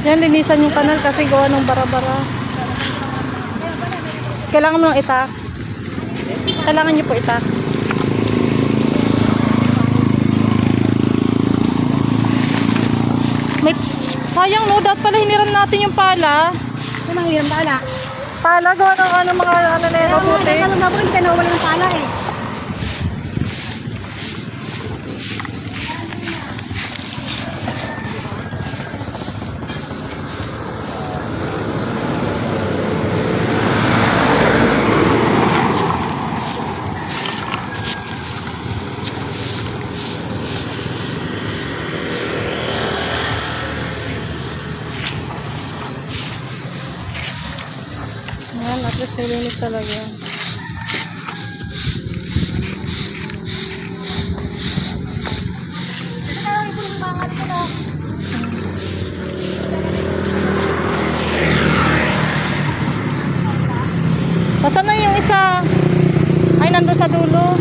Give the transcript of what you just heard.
Yan, linisan yung kanal kasi gawa ng bara-bara. Kailangan mo ng itak. Kailangan nyo po itak. May, sayang no, dapat pala hiniram natin yung pala. May mga hirang pala. Pala, gawa ng mga ano na yun, mabuti. Kaya lang dapat hindi ka nawala ng pala eh. Yan, at least nilinis talaga. Nasaan na yung isa? Ay, nandun sa dulo.